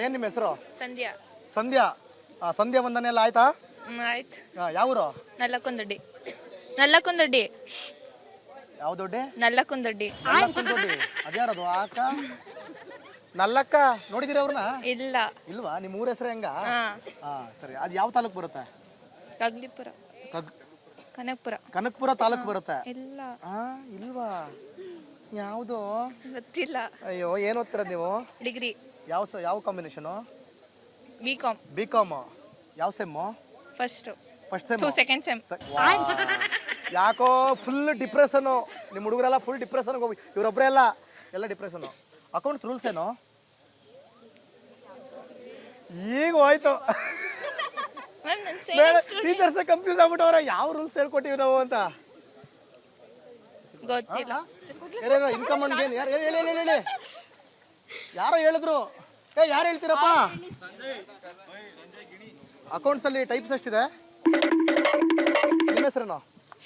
ಏನು ನಿಮ್ಮ ಹೆಸರು? ಸಂಧ್ಯಾ. ಸಂಧ್ಯಾ. ಸಂಧ್ಯಾ ವಂದನೆ ಎಲ್ಲ ಆಯ್ತಾ? ಆಯ್ತು. ಯಾವೂರು? ನಲ್ಲಕುಂದೊಡ್ಡಿ. ಯಾವ ದೊಡ್ಡಿ? ನಲ್ಲಕುಂದೊಡ್ಡಿ. ನಲ್ಲಕ್ಕುಂದೊಡ್ಡಿ. ಅದ್ಯಾರದು ಆಕ? ನಲ್ಲಕ್ಕ ನೋಡಿದಿರಿ ಅವ್ರನ್ನ? ಇಲ್ಲ. ಇಲ್ವಾ? ನಿಮ್ಮ ಊರ ಹೆಸರು ಹೆಂಗ? ಹಾ. ಸರಿ. ಅದು ಯಾವ ತಾಲೂಕು ಬರುತ್ತೆ? ಕಗ್ಲಿಪುರ. ಕನಕಪುರ. ಕನಕಪುರ ತಾಲೂಕು ಬರುತ್ತೆ? ಇಲ್ಲ. ಇಲ್ವಾ? ಯಾವುದು ಗೊತ್ತಿಲ್ಲ. ಅಯ್ಯೋ, ಏನು ಓದ್ತೀರ ನೀವು? ಡಿಗ್ರಿ. ಯಾವ ಕಾಂಬಿನೇಷನು? ಬಿಕಾಮ್. ಬಿಕಾಮ್. ಯಾವ sem? First sem. Second sem. ಯಾಕೋ ಫುಲ್ ಡಿಪ್ರೆಷನು. ನಿಮ್ಮ ಹುಡುಗರೆಲ್ಲ ಫುಲ್ ಡಿಪ್ರೆಷನ್ಗೆ ಹೋಗಿ, ಇವರೊಬ್ಬರೇ ಎಲ್ಲ ಡಿಪ್ರೆಷನು. ಅಕೌಂಟ್ಸ್ ರೂಲ್ಸ್ ಏನು? ಈಗ ಹೋಯ್ತು. ಟೀಚರ್ಸ್ ಕನ್ಫ್ಯೂಸ್ ಆಗ್ಬಿಟ್ಟವ್ರೆ, ಯಾವ ರೂಲ್ಸ್ ಹೇಳ್ಕೊಟ್ಟಿವಿ ನಾವು ಅಂತ. ಗೊತ್ತಿಲ್ಲ. ಇನ್ಕಮ್ ಹೇಳಿ. ಯಾರೋ ಹೇಳಿದ್ರು. ಯಾರು ಹೇಳ್ತೀರಪ್ಪ? ಅಕೌಂಟ್ಸ್ ಅಲ್ಲಿ ಟೈಪ್ಸ್ ಎಷ್ಟಿದೆ? ನಿಮ್ಮ ಹೆಸರೇನು?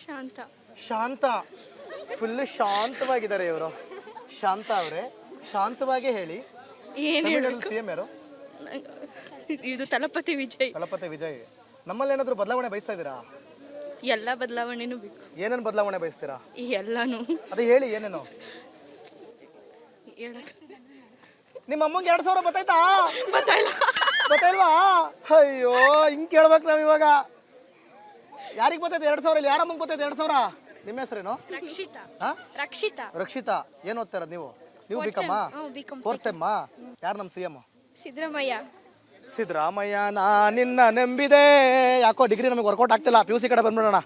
ಶಾಂತ. ಶಾಂತ. ಫುಲ್ ಶಾಂತವಾಗಿದ್ದಾರೆ ಇವರು. ಶಾಂತ ಅವರೇ, ಶಾಂತವಾಗಿ ಹೇಳಿ. ಸಿಎಂ ಯಾರು? ಇದು ತಲಪತಿ ವಿಜಯ್. ತಲಪತಿ ವಿಜಯ್. ನಮ್ಮಲ್ಲಿ ಏನಾದ್ರು ಬದಲಾವಣೆ ಬಯಸ್ತಾ ಇದ್ದೀರಾ? ಎಲ್ಲ ಬದಲಾವಣೆನೂ ಬೇಕು. ಏನೇನು ಬದಲಾವಣೆ ಬಯಸ್ತೀರಾ? ಎಲ್ಲಾನು. ಅದೇ ಹೇಳಿ, ಏನೇನು? ನಿಮ್ಮ ಅಮ್ಮಂಗೆ 2,000 ಬತ್ತಾಯ್ತಾ? ಬತ್ತಾಯಿಲ್ವಾ? ಅಯ್ಯೋ, ಹಿಂಗೆ ಕೇಳ್ಬೇಕು ನಾವು ಇವಾಗ. ಯಾರಿಗೆ ಬತ್ತೈತೆ 2,000? ಇಲ್ಲಿ ಯಾರಮ್ಮಂಗೆ ಬತ್ತೈತೆ 2,000? ನಿಮ್ಮ ಹೆಸರೇನು? ರಕ್ಷಿತಾ. ರಕ್ಷಿತಾ. ಏನು ಓದ್ತಾರ ನೀವು? ನೀವು ಬಿಕಮ್ಮ? 4th ಸೆಮ್ಮ. ಯಾರು ನಮ್ಮ ಸಿಎಂ? ಸಿದ್ದರಾಮಯ್ಯ. ನಾ ನಿನ್ನ ನಂಬಿದೆ. ಯಾಕೋ ಡಿಗ್ರಿ ನಮಗೆ ವರ್ಕೌಟ್ ಆಗ್ತಿಲ್ಲ. PUC ಕಡೆ ಬಂದ್ಬಿಡೋಣ.